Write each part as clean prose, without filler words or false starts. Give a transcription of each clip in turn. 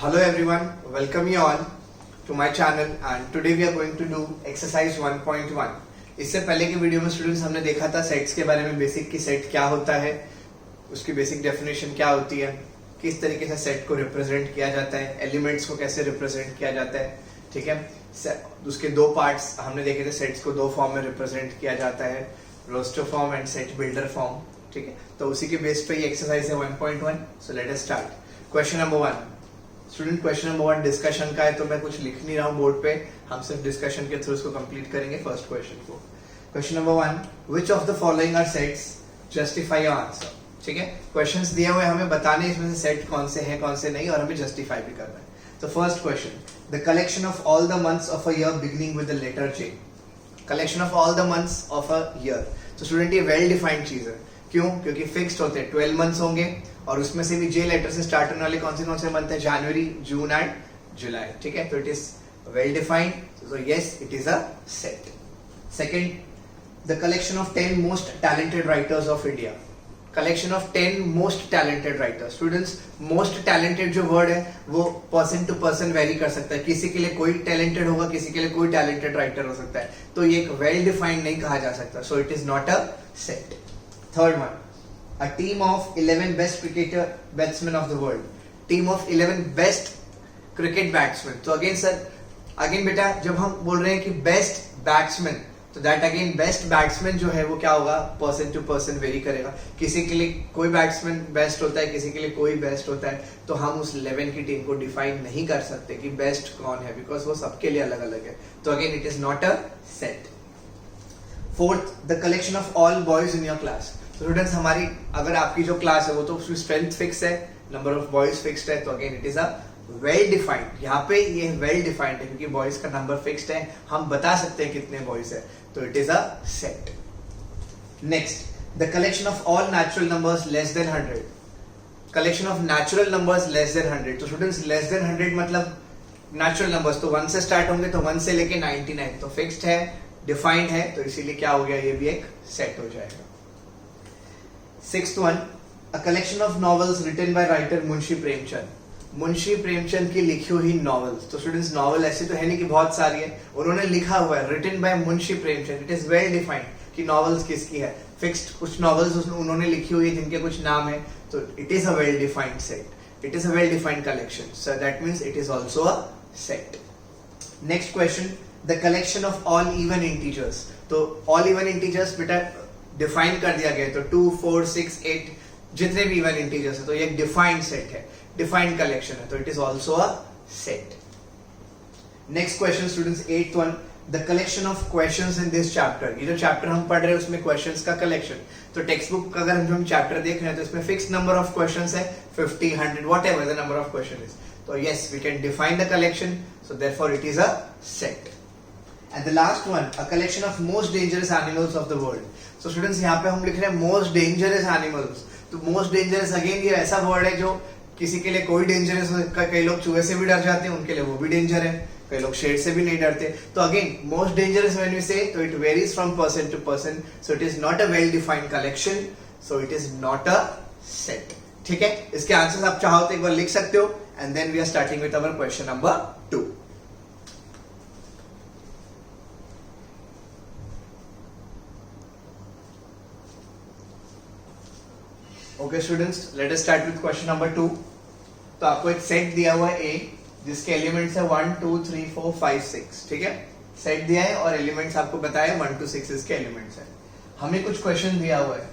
Hello everyone, welcome you all to my channel and today we are going to do exercise 1.1. इससे पहले की video में students हमने देखा था सेट्स के बारे में, बेसिक की सेट क्या होता है, उसकी बेसिक डेफिनेशन क्या होती है, किस तरीके से सेट को रिप्रेजेंट किया जाता है, एलिमेंट्स को कैसे रिप्रेजेंट किया जाता है, ठीक है। उसके दो पार्ट्स हमने देखे थे, सेट्स को दो फॉर्म में रिप्रेजेंट किया जाता है, roster form and set builder form, ठीक है। तो उसी के बेस पे ये एक्सरसाइज है 1.1. So let us start. Question number 1 student, question number 1 discussion का है, तो मैं कुछ लिख नहीं रहा हूँ बोर्ड पे, हम सिर्फ डिस्कशन के थ्रू इसको कंप्लीट करेंगे फर्स्ट क्वेश्चन को. Question number 1, which of the following are sets, justify your answer. ठीक है, क्वेश्चंस दिए हुए हमें बताने इसमें से सेट कौन से हैं कौन से नहीं, और हमें जस्टिफाई भी करना है. तो first question, the collection of all the months of a year beginning with the letter J. Collection of all the months of a year. तो स्टूडेंट ये वेल डिफाइंड चीज है. क्यों? क्योंकि फिक्स्ड होते हैं, 12 मंथ्स होंगे और उसमें से भी जे लेटर से स्टार्ट होने वाले कौन से मंथ है? जनवरी, जून एंड जुलाई. ठीक है, तो it is well defined, so yes it is a set. Second, the collection of 10 most talented writers of India. Collection of 10 most talented writers. Students, most talented जो वर्ड है वो पर्सन टू पर्सन वेरी कर सकता है. किसी के लिए कोई टैलेंटेड होगा, किसी के लिए कोई टैलेंटेड राइटर हो सकता है, तो ये एक वेल डिफाइंड नहीं कहा जा सकता. So it is not a set. Third one, a team of 11 best batsmen of the world. Team of 11 best cricket batsmen. तो अगेन बेटा जब हम बोल रहे हैं कि बेस्ट बैट्समैन, तो दैट अगेन बेस्ट बैट्समैन जो है वो क्या होगा? पर्सन टू पर्सन वेरी करेगा. किसी के लिए कोई बैट्समैन बेस्ट होता है, किसी के लिए कोई बेस्ट होता है, तो हम उस 11 की टीम को डिफाइन नहीं कर सकते कि बेस्ट कौन है, बिकॉज वो सबके लिए अलग अलग है. तो again it is not a set. Fourth, the collection of all boys in your class. Students, हमारी अगर आपकी जो क्लास है वो तो उसकी स्ट्रेंथ फिक्स है, नंबर ऑफ बॉयज फिक्स्ड है, तो again it is a well defined. यहाँ पे ये वेल डिफाइंड है क्योंकि बॉयज का नंबर फिक्स्ड है, हम बता सकते हैं कितने बॉयज है, तो it is a set. Next, the collection of all natural numbers less than 100. Collection of natural numbers less than 100. तो स्टूडेंट्स लेस देन 100 मतलब नेचुरल नंबर्स तो 1 से स्टार्ट होंगे, तो 1 से लेके 99, तो फिक्स्ड है, डिफाइंड है, तो इसीलिए क्या हो गया? ये भी एक सेट हो जाएगा. Sixth one, a collection of novels written by writer Munshi Premchand. Munshi Premchand की लिखी हुई नॉवेल्स. तो स्टूडेंट्स, नॉवेल ऐसे तो है नहीं कि बहुत सारी है, उन्होंने लिखा हुआ है written by Munshi Premchand. It is well defined कि नॉवेल्स किसकी है. फिक्स्ड कुछ नॉवेल्स उन्होंने लिखी हुई है जिनके कुछ नाम है, तो it is a well defined set. It is a well defined collection, so that means it is also a set. Next question, the collection of all even integers. तो ऑल इवन इंटीजर्स बेटा define कर दिया गया, तो 2, 4, 6, 8 जितने भी even integers है, तो ये एक डिफाइंड सेट है, डिफाइंड कलेक्शन है, तो it is also a set. Next question students, 8th one, the collection of questions in this chapter. ये जो चैप्टर हम पढ़ रहे हैं उसमें क्वेश्चंस का कलेक्शन. तो टेक्स्ट बुक का अगर हम चैप्टर देख रहे हैं तो इसमें फिक्स नंबर ऑफ क्वेश्चंस है, 50, 100 whatever the number of question is. तो yes we can define the collection, so therefore it is a set. And the last one, a collection of most dangerous animals of the world. So students, यहाँ पे हम लिख रहे हैं most dangerous animals. तो most dangerous again ये ऐसा word है जो किसी के लिए कोई डेंजरस, कई लोग चूहे से भी डर जाते हैं, उनके लिए वो भी डेंजर है, कई लोग शेर से भी नहीं डरते. तो again most dangerous when we say, तो it varies from person to person, so it is not a well defined collection, so it is not a set. ठीक है, इसके आंसर्स आप चाहो तो एक बार लिख सकते हो, and then we are starting with our question number 2. Okay students, let us start with question number 2. तो आपको एक सेट दिया हुआ है ए, जिसके एलिमेंट्स है 1, 2, 3, 4, 5, 6. ठीक है, सेट दिया है और एलिमेंट्स आपको बताया 1 to 6 इसके एलिमेंट्स है. हमें कुछ क्वेश्चन दिया हुआ है,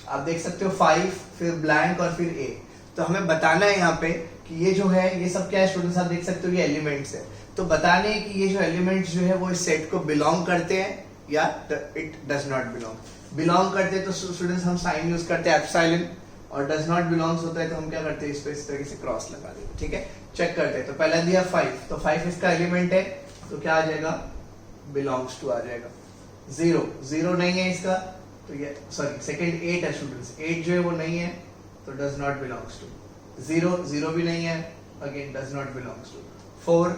आप देख सकते हो 5, फिर ब्लैंक और फिर ए. तो हमें बताना है यहाँ पे कि ये जो है ये सब क्या है स्टूडेंट्स, आप देख सकते हो ये एलिमेंट्स है. तो बताने है कि ये जो एलिमेंट्स जो है वो इस सेट को बिलोंग करते हैं या it does not belong. Belong करते हैं तो स्टूडेंट्स हम साइन यूज करते हैं एप्सिलॉन, और डज नॉट बिलोंग्स होता है तो हम क्या करते हैं, इस पे इस तरीके से क्रॉस लगा देते हैं. ठीक है, चेक करते हैं. तो पहला दिया 5, तो 5 इसका एलिमेंट है, तो क्या आ जाएगा? बिलोंग्स टू आ जाएगा. 0 नहीं है इसका, तो ये सॉरी सेकंड 8 है स्टूडेंट्स, 8 जो है वो नहीं है, तो डज नॉट बिलोंग्स टू. 0 भी नहीं है, again does not belongs to. 4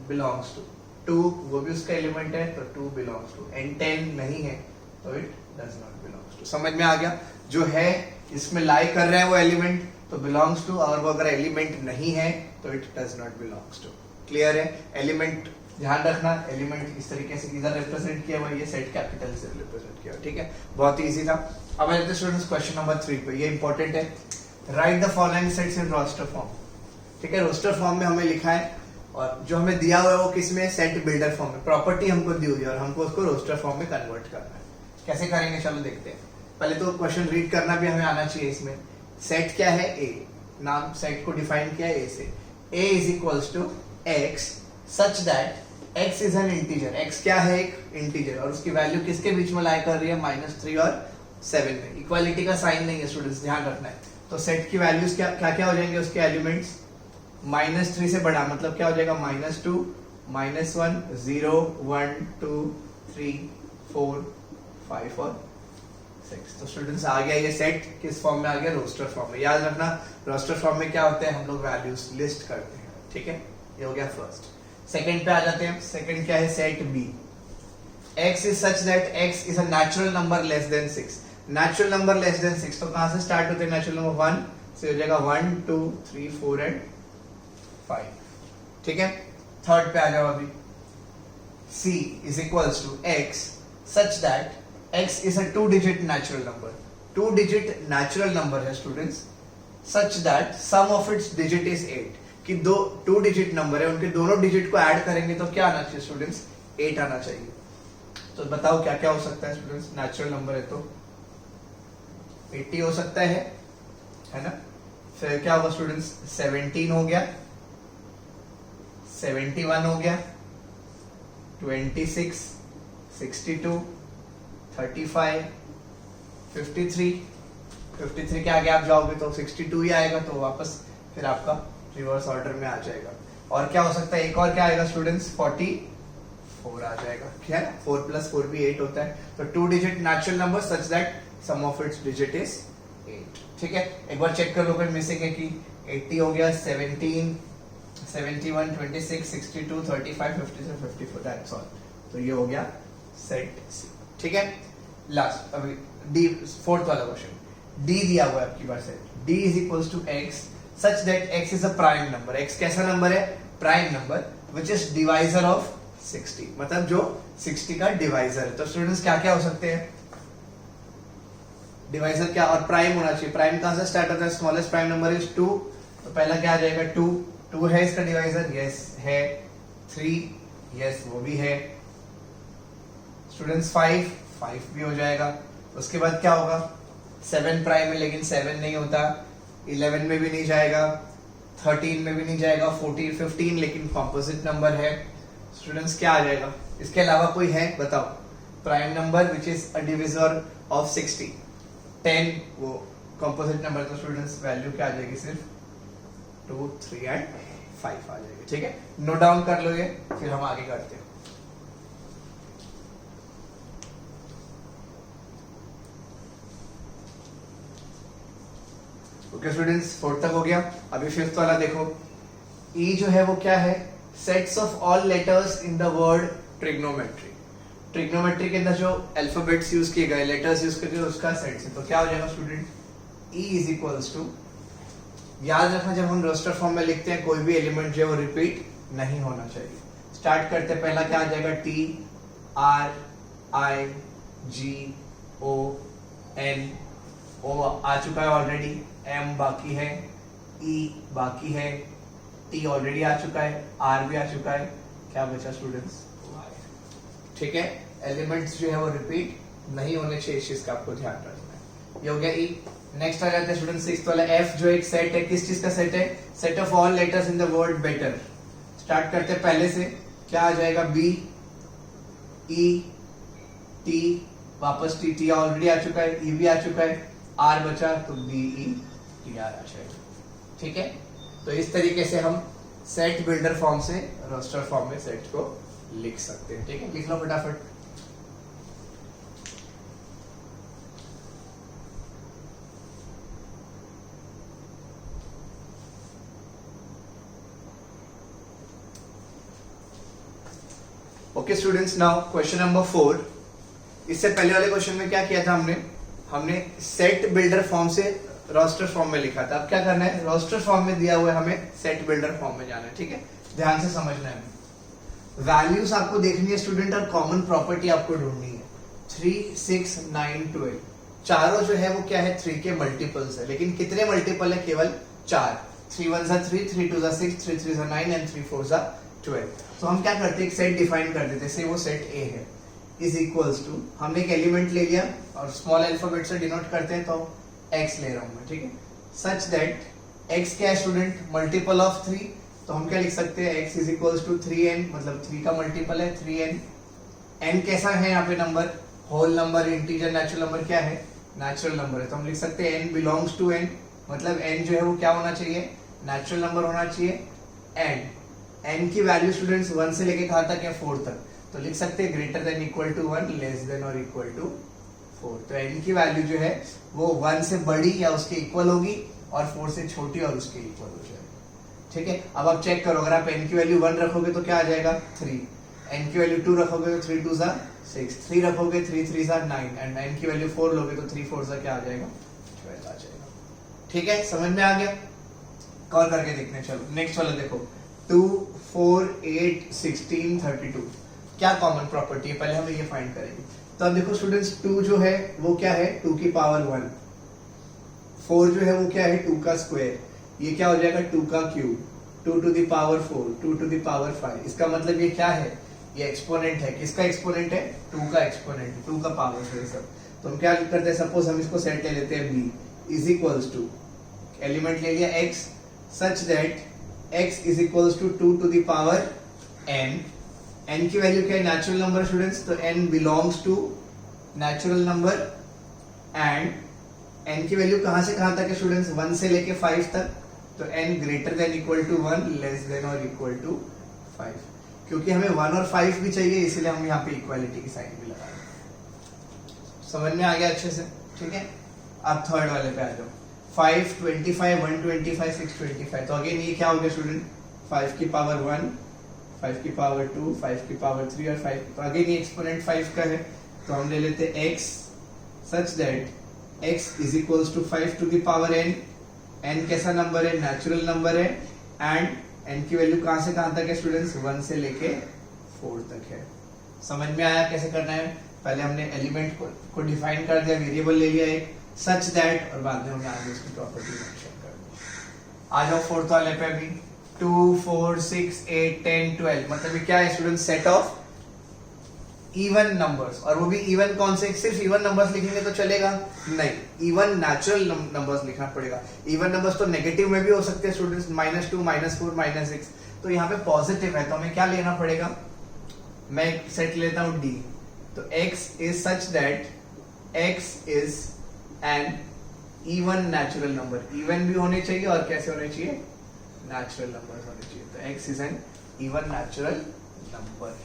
belongs to. 2 वो भी उसका एलिमेंट है, तो 2 बिलोंग्स टू. एंड 10 नहीं है, तो it does not belongs to. समझ में आ गया? जो है इसमें लाई कर रहा है वो एलिमेंट तो बिलोंग्स टू, और वो अगर एलिमेंट नहीं है तो it does not belongs to. Clear है? एलिमेंट ध्यान रखना, एलिमेंट इस तरीके से इधर रिप्रेजेंट किया हुआ, ये सेट कैपिटल से रिप्रेजेंट किया हुआ, ठीक है? बहुत ही इजी था। अब आते हैं स्टूडेंट्स क्वेश्चन नंबर 3 पे, ये इंपॉर्टेंट है। Write the following sets in roster form. ठीक है, रोस्टर फॉर्म में हमें लिखा है और जो हमें दिया हुआ है वो किसमें, सेट बिल्डर फॉर्म में। प्रॉपर्टी हमको दी हुई है और हमको उसको रोस्टर फॉर्म में कन्वर्ट करना है। कैसे करेंगे चलो देखते हैं। पहले तो क्वेश्चन रीड करना भी हमें आना चाहिए। इसमें सेट क्या है, ए, नाम सेट को डिफाइन किया है ए से। A is equals to X such that x is an integer. x क्या है, एक इंटीजर, और उसकी वैल्यू किसके बीच में लाई कर रही है, -3 और 7 में। इक्वालिटी का साइन नहीं है स्टूडेंट्स, ध्यान रखना है। तो सेट की वैल्यूज क्या क्या क्या हो जाएंगे, उसके एलिमेंट्स -3 से बड़ा मतलब क्या हो जाएगा, -2, -1, 0, 1, 2, 3, 4, 5 और 6। तो स्टूडेंट्स आ गया ये सेट, किस फॉर्म में आ गया, रोस्टर फॉर्म में। याद रखना रोस्टर फॉर्म में क्या होता है, हम लोग वैल्यूज लिस्ट करते हैं। ठीक है, ये हो गया फर्स्ट। सेकंड पे आ जाते हैं। सेकंड क्या है, set B. x is such that x is a natural number less than 6। Natural number less than 6 तो कहां से स्टार्ट होते हैं, नेचुरल नंबर 1 से हो जाएगा 1, 2, 3, 4 एंड 5। ठीक है, थर्ड पे आ जाओ अभी। c is equals to x such that x is a 2 digit natural number. 2 digit natural number है students, such that sum of its digit is 8। कि 2 डिजिट नंबर है, उनके दोनों डिजिट को ऐड करेंगे तो क्या आना चाहिए स्टूडेंट्स, 8 आना चाहिए। तो बताओ क्या क्या हो सकता है स्टूडेंट्स, नेचुरल नंबर है तो 80 हो सकता है ना। फिर क्या होगा स्टूडेंट्स, 17 हो गया, 71 हो गया, 26, 62, 35, 53 के आगे आप जाओगे तो 62 ही आएगा, तो वापस फिर आपका रिवर्स ऑर्डर में आ जाएगा। और क्या हो सकता है, एक और क्या आएगा स्टूडेंट्स, 44 आ जाएगा। क्या है, 4 + 4 भी 8 होता है। तो 2 digit natural number such that sum of its digit is 8। ठीक है, एक बार चेक कर लो कोई मिसिंग है कि 80 हो गया, 17, 71, 26, 62, 35, 53, 54, दैट्स ऑल। तो ये हो गया सेट सी। ठीक है, लास्ट अभी डी, फोर्थ वाला क्वेश्चन। डी दिया हुआ है आपकी बार set. D is equals to X such that x is a prime number। x कैसा नंबर है, prime number, which is divisor of 60, मतलब जो 60 का डिवाइजर है। तो स्टूडेंट्स क्या क्या हो सकते हैं, डिवाइजर क्या, और प्राइम होना चाहिए। प्राइम कहां से स्टार्ट होता है, स्मॉलेस्ट प्राइम नंबर इज 2, तो पहला क्या आ जाएगा 2 है इसका डिवाइजर, यस है। 3, यस वो भी है स्टूडेंट्स। 5 भी हो जाएगा। उसके बाद क्या होगा, 7 प्राइम है लेकिन 7 नहीं होता, 11 में भी नहीं जाएगा, 13 में भी नहीं जाएगा, 14, 15 लेकिन कॉम्पोजिट नंबर है। स्टूडेंट्स क्या आ जाएगा, इसके अलावा कोई है बताओ, prime number which is a divisor of 60। 10 वो कॉम्पोजिट नंबर, तो स्टूडेंट्स वैल्यू क्या आ जाएगी, सिर्फ 2, 3 एंड 5 आ जाएगी। ठीक है, नोट डाउन कर लो ये, फिर हम आगे करते हैं। ओके स्टूडेंट्स, फोर्थ तक हो गया। अभी फिफ्थ वाला देखो। ई जो है वो क्या है, sets of all letters in the word trigonometry. Trigonometry के अंदर जो अल्फाबेट्स यूज किए गए, लेटर्स यूज किए गए, उसका सेट है। तो क्या हो जाएगा student, E is equals to, याद रखना जब हम रोस्टर फॉर्म में लिखते हैं कोई भी एलिमेंट जो है वो रिपीट नहीं होना चाहिए। स्टार्ट करते हैं, पहला क्या आ जाएगा, T, R, I, G, O, N. O आ चुका है ऑलरेडी, एम बाकी है, ई बाकी है, टी ऑलरेडी आ चुका है, आर भी आ चुका है, क्या बचा स्टूडेंट्स, वाई। ठीक है, एलिमेंट्स जो है वो रिपीट नहीं होने चाहिए, इस चीज का आपको ध्यान रखना है। ये हो गया ई। नेक्स्ट आ जाते हैं स्टूडेंट्स सिक्स्थ वाला, एफ जो एक सेट है, किस चीज का सेट है, set of all letters in the word better. Start करते हैं पहले से, क्या आ जाएगा, बी, ई, टी, वापस टी, टी ऑलरेडी आ चुका है, ई भी आ चुका है, आर बचा तो बी, ई, टी, आर आ जाएगा। ठीक है, तो इस तरीके से हम सेट बिल्डर फॉर्म से रोस्टर फॉर्म में सेट को लिख सकते हैं। ठीक है, लिख लो फटाफट। Okay students, now question number 4। इससे पहले वाले क्वेश्चन में क्या किया था हमने, हमने सेट बिल्डर फॉर्म से रोस्टर फॉर्म में लिखा था। अब क्या करना है, रोस्टर फॉर्म में दिया हुआ है, हमें सेट बिल्डर फॉर्म में जाना है। ठीक है, ध्यान से समझना है। वैल्यूज आपको देखनी है स्टूडेंट और कॉमन प्रॉपर्टी आपको ढूंढनी है। 3, 6, 9, 12 चारों जो है वो क्या है, 3 के मल्टीपल्स है। लेकिन कितने मल्टीपल है, केवल 4। 3 1 3, 3 2 6, 3 3 9 एंड 3 4 12। तो हम क्या करते हैं, एक सेट डिफाइन कर देते हैं। से वो सेट ए है इज इक्वल्स टू, हमने एक एलिमेंट ले लिया और स्मॉल अल्फाबेट से डिनोट करते हैं, तो x ले रहा हूं मैं। ठीक है, सच दैट x क्या है स्टूडेंट, मल्टीपल ऑफ 3। तो हम क्या लिख सकते हैं, x is equals to 3n, मतलब 3 का मल्टीपल है 3n। n कैसा है यहाँ पे number, whole number, integer, natural number, क्या है, नेचुरल नंबर है। तो हम लिख सकते हैं n बिलोंग्स टू n, मतलब n जो है वो क्या होना चाहिए, नेचुरल नंबर होना चाहिए। एंड n की वैल्यू स्टूडेंट्स 1 से लेके कहां तक है, 4 तक। तो लिख सकते हैं greater than equal to 1, less than और इक्वल टू 4। तो n की वैल्यू जो है वो 1 से बड़ी या उसके इक्वल होगी और 4 से छोटी और उसके इक्वल हो जाएगी। ठीक है, अब आप चेक करो, अगर आप n की वैल्यू 1 रखोगे तो क्या आ जाएगा, 3। n की वैल्यू 2 रखोगे तो 3 2 6, 3 रखोगे 3 3 9, एंड n की वैल्यू 4 लोगे तो 3 4 क्या आ जाएगा, 12 आ जाएगा। ठीक है, समझ में आ गया। कॉल करके देखते हैं। चलो नेक्स्ट वाला देखो, 2 4 8 16 32 क्या कॉमन प्रॉपर्टी है, पहले हम ये फाइंड करेंगे। तो अब देखो स्टूडेंट्स, 2 जो है वो क्या है, 2 की पावर 1। 4 जो है वो क्या है, 2 का स्क्वायर। ये क्या हो जाएगा, 2 का cube. 2 to the power 4, 2 to the power 5। इसका मतलब ये क्या है, ये एक्सपोनेंट है। किसका एक्सपोनेंट है, 2 का एक्सपोनेंट, 2 का पावर से सब। तो हम क्या करते हैं, सपोज हम इसको सेट ले लेते हैं b is equals to, element ले लिया x, such that x is equals to 2 to the power n। n की वैल्यू क्या है, नेचुरल नंबर स्टूडेंट्स, तो n belongs to natural number. And n की वैल्यू कहां से कहां तक है स्टूडेंट्स, 1 से लेके 5 तक। तो n greater than equal to 1, less than और इक्वल टू 5। क्योंकि हमें 1 और 5 भी चाहिए, इसलिए हम यहाँ पे इक्वालिटी की साइन भी लगा रहे हैं। समझ में आ गया अच्छे से। ठीक है, अब थर्ड वाले पे आ जाओ। 5 25 125 625। तो अगेन ये क्या हो गया स्टूडेंट, 5 की पावर 1, 5 की पावर 2, 5 की पावर 3 और 5। तो अगेन ये एक्सपोनेंट 5 का है, तो हम ले लेते हैं x, such that x is equals to 5 to the power n। n कैसा नंबर है, नेचुरल नंबर है। एंड n की वैल्यू कहां से कहां तक है स्टूडेंट्स, 1 से लेके 4 तक है। समझ में आया कैसे करना है। पहले हमने एलिमेंट को डिफाइन कर दिया, वेरिएबल ले लिया एक, सच दैट, और बाद में हमने आगे उसकी प्रॉपर्टी मेंशन कर दी। आ जाओ फोर्थ वाले पे भी। 2 4 6 8 10 12, मतलब ये क्या है student, set of even numbers. और वो भी इवन कौन से, सिर्फ इवन नंबर्स लिखेंगे तो चलेगा नहीं, इवन नेचुरल नंबर्स लिखना पड़ेगा। इवन नंबर्स तो नेगेटिव में भी हो सकते हैं स्टूडेंट्स, -2 -4 -6। तो यहाँ पे पॉजिटिव है, तो हमें क्या लेना पड़ेगा, मैं एक सेट लेता हूं D। तो x is such that x is N even natural number. Even भी होने चाहिए और कैसे होने चाहिए, नेचुरल नंबर होने चाहिए। तो x is N even natural number.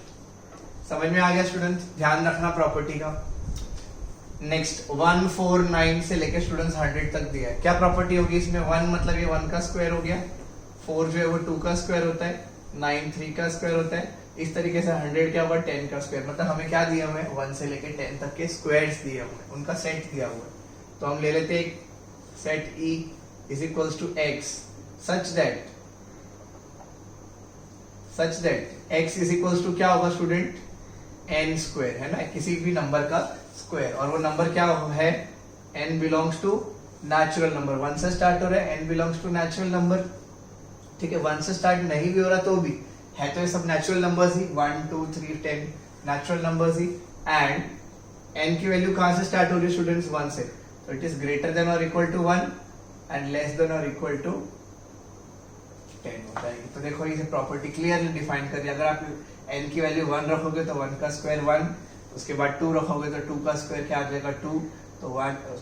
समझ में आ गया स्टूडेंट, ध्यान रखना प्रॉपर्टी का। नेक्स्ट 1 4 9 से लेके स्टूडेंट्स 100 तक दिया है। क्या प्रॉपर्टी होगी इसमें, 1 मतलब ये 1 का स्क्वायर हो गया, 4 जो है वो 2 का स्क्वायर होता है, 9 3 का स्क्वायर होता है। इस तरीके से 100 क्या होगा, 10 का स्क्वायर। मतलब हमें क्या दिया हुआ है, 1 से लेके 10 तक के स्क्वायर्स दिए हुए हैं, उनका सेट दिया हुआ है। तो हम ले लेते हैं set E is equals to x, such that x is equals to क्या होगा स्टूडेंट, n स्क्वायर, है ना, किसी भी नंबर का स्क्वायर। और वो नंबर क्या है, n belongs to natural number. 1 से स्टार्ट हो रहा है, n belongs to natural number. ठीक है, 1 से स्टार्ट नहीं भी हो रहा तो भी है, तो ये सब natural numbers he, 1 2 3 10 natural numbers he. And n की वैल्यू कहां से स्टार्ट हो रही है स्टूडेंट्स, 1 से। तो इट इज ग्रेटर देन और equal to 1 and less than और इक्वल टू 10 हो जाएगी। तो देखो ये प्रॉपर्टी क्लियरली डिफाइन कर दिया। अगर आप n की वैल्यू 1 रखोगे तो 1 का स्क्वायर 1, उसके बाद 2 रखोगे तो 2 का स्क्वायर क्या आ जाएगा 2, तो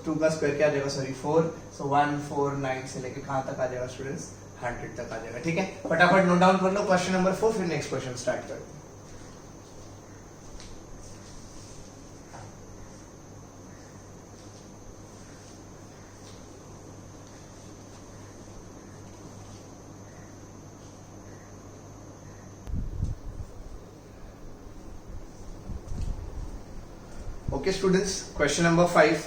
2 का स्क्वायर क्या आ जाएगा, सॉरी 4। सो 1 4 9 से लेके कहां तक आ जाएगा स्टूडेंट्स, 100 तक आ जाएगा। ठीक है, फटाफट नोट डाउन कर लो क्वेश्चन नंबर 4, फिर नेक्स्ट क्वेश्चन स्टार्ट करते हैं। Okay students, question number 5.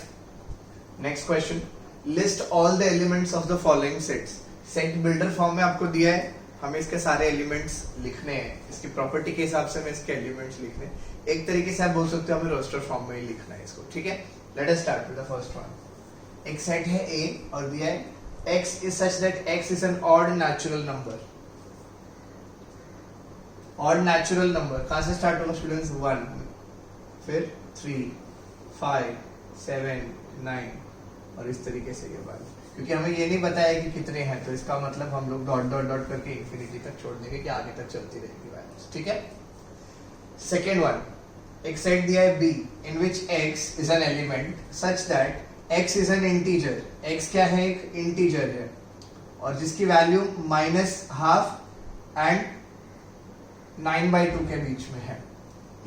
Next question, list all the elements of the following sets. Set builder form में आपको दिया है, हमें इसके सारे एलिमेंट्स लिखने हैं, इसकी प्रॉपर्टी के हिसाब से हमें इसके एलिमेंट्स लिखने हैं। एक तरीके से आप बोल सकते हो हमें रोस्टर फॉर्म में ही लिखना है इसको, ठीक है। Let us start with the first one. एक सेट है A और दिया है x is such that x is an odd natural number। odd natural number कहां से स्टार्ट होगा स्टूडेंट्स? 1, फिर 3, 5, 7, 9 और इस तरीके से ये बात, क्योंकि हमें ये नहीं पता है कि कितने हैं, तो इसका मतलब हम लोग डॉट डॉट डॉट करके इंफिनिटी तक छोड़ देंगे कि आगे तक चलती रहेगी वैल्यूज, ठीक है। सेकेंड वन, एक सेट दिया है B in which x is an element such that x is an integer। x क्या है? एक इंटीजर है और जिसकी वैल्यू -12 एंड 9/2 के बीच में है।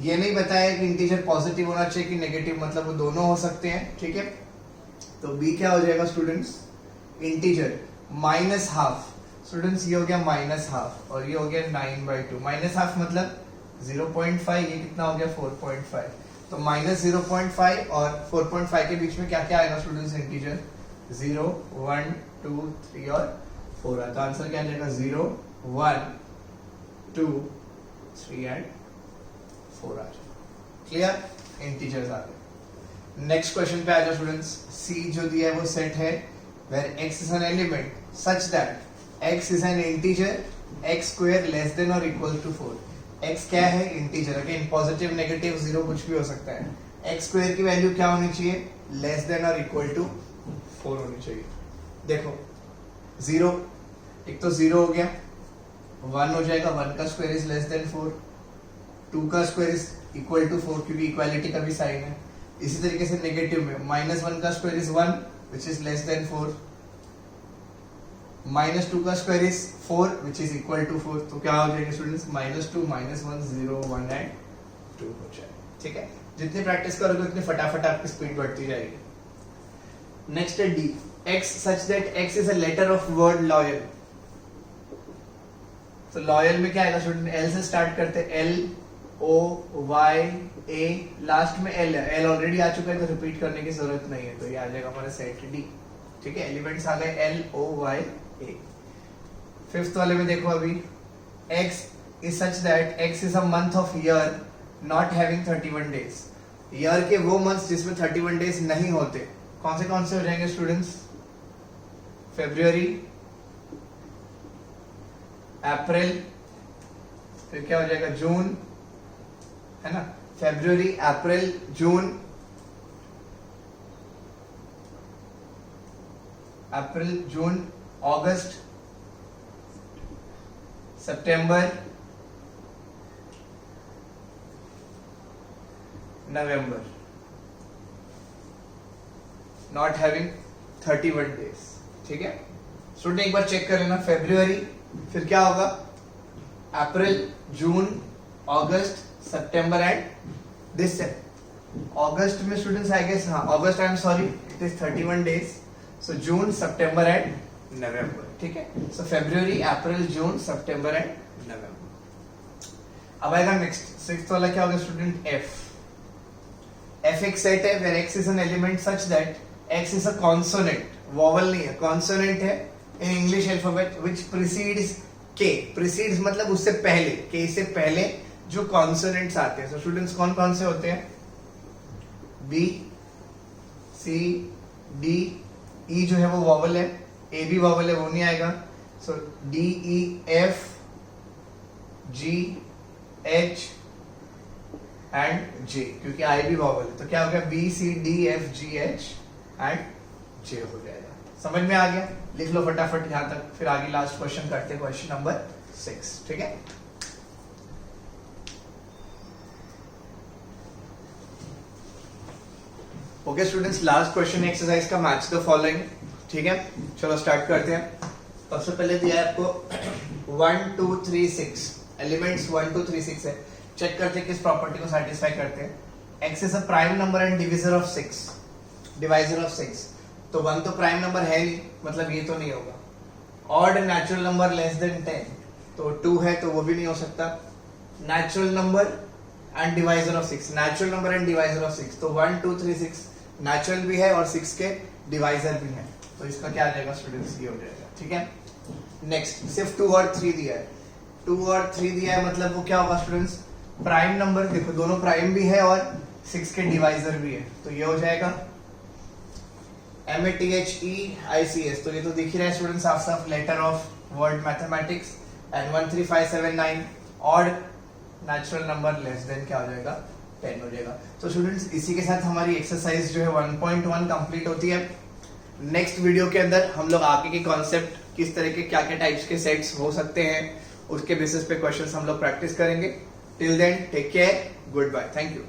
ये नहीं बताया कि इंटीजर पॉजिटिव होना चाहिए कि नेगेटिव, मतलब वो दोनों हो सकते हैं, ठीक है। तो B क्या हो जाएगा स्टूडेंट्स? इंटीजर -12। स्टूडेंट्स ये हो गया -12 और ये हो गया 9/2। -12 मतलब 0.5, ये कितना हो गया? 4.5। तो -0.5 और 4.5 के बीच में क्या क्या आएगा स्टूडेंट्स? इंटीजर 0, 1, 2, 3 और 4 है। तो आंसर क्या आ जाएगा? 0, 1, 2, 3 एंड 4 आ जाएगा। क्लियर? इंटीजर्स आ गए। नेक्स्ट क्वेश्चन पे आ जाओ स्टूडेंट्स। C जो दिया है वो सेट है where x is an element such that x is an integer x square less than or equal to 4। x क्या है? Integer. Again positive, negative, zero कुछ भी हो सकता है। x स्क्वायर की वैल्यू क्या होनी चाहिए? लेस देन और इक्वल टू 4 होनी चाहिए। देखो 0, एक तो 0 हो गया, 1 हो जाएगा, 1 का स्क्वायर इज लेस देन 4, 2 का स्क्वायर इज इक्वल टू 4 क्योंकि इक्वालिटी का भी साइन है। इसी तरीके से नेगेटिव में -1 का square is 1 which is less than 4, -2 का square is 4 which is equal to 4। तो क्या हो जाएगा स्टूडेंट्स? -2, -1, 0, 1 एंड 2 हो जाएगा, ठीक है। जितनी प्रैक्टिस करोगे उतनी फटाफट आपकी स्पीड बढ़ती जाएगी। नेक्स्ट है D, x such that x is a letter of word loyal। तो लॉयल में क्या आएगा स्टूडेंट? L से स्टार्ट करते हैं, L O Y A, last में L है। L ऑलरेडी आ चुका है तो रिपीट करने की जरूरत नहीं है, तो ये आ जाएगा हमारा सेट D, ठीक है। एलिमेंट्स आ गए L O Y A। Fifth वाले में देखो अभी, x is such that x is a month of year not having 31 days। Year के वो मंथ्स जिसमें 31 डेज नहीं होते, कौन से हो जाएंगे स्टूडेंट्स? February, अप्रैल, फिर क्या हो जाएगा? जून, है ना। February, April, June, August, September, November. Not having 31 days, ठीक है। स्टूडेंट एक बार चेक कर लेना, February, फिर क्या होगा? अप्रैल, जून, अगस्त, सितंबर एंड दिस है। अगस्त में स्टूडेंट्स आई गेस, हाँ August, I am sorry, it is 31 days. So June, September and November, ठीक है। So February, April, June, September and November. अब आएगा नेक्स्ट, सिक्स्थ वाला क्या होगा स्टूडेंट? F एक सेट है where x is an element such that x is a consonant, vowel नहीं है, कॉन्सोनेंट है in English alphabet which precedes K। precedes मतलब उससे पहले, K से पहले जो कॉन्सोनेंट्स आते हैं। सो स्टूडेंट्स कौन कौन से होते हैं? B, C, D, E जो है वो वॉवल है, A भी वॉवल है, वो नहीं आएगा। सो D, E, F, G, H and J, क्योंकि I भी वॉवल है। तो क्या हो गया? B, C, D, F, G, H and J हो जाएगा। समझ में आ गया? लिख लो फटाफट यहां तक, फिर आगे लास्ट क्वेश्चन करते हैं, क्वेश्चन नंबर 6, ठीक है। Okay students, last question exercise का, मैच द फॉलोइंग, ठीक है। चलो स्टार्ट करते हैं। सबसे पहले दिया है आपको 1 2 3 6 एलिमेंट्स, 1 2 3 6 है। चेक करते हैं किस प्रॉपर्टी को सेटिस्फाई करते हैं। x is a prime number and divisor of 6, divisor of 6। तो 1 तो प्राइम नंबर है नहीं, मतलब ये तो नहीं होगा। Odd natural number less then 10, तो 2 है तो वो भी नहीं हो सकता। Natural number and divisor of 6, natural number and divisor of 6, तो 1 2 3 6 नेचुरल भी है और 6 के डिवाइजर भी है, तो इसका क्या आ जाएगा स्टूडेंट्स, ये हो जाएगा। ठीक है, नेक्स्ट सिर्फ 2 और 3 दिया है, 2 और 3 दिया है, मतलब वो क्या होगा स्टूडेंट्स, प्राइम नंबर, देखो दोनों प्राइम भी है और 6 के डिवाइजर भी है, तो ये हो जाएगा MATHEICS, तो ये तो दिख ही रहा है स्टूडेंट्स साफ साफ, letter of word mathematics. And 13579 odd natural number less than क्या हो जाएगा, 10 हो जाएगा। तो स्टूडेंट्स इसी के साथ हमारी एक्सरसाइज जो है 1.1 कंप्लीट होती है। नेक्स्ट वीडियो के अंदर हम लोग आगे के कॉन्सेप्ट, किस तरह के क्या क्या टाइप्स के सेट्स हो सकते हैं, उसके बेसिस पे क्वेश्चंस हम लोग प्रैक्टिस करेंगे। Till then take care, good bye, thank you.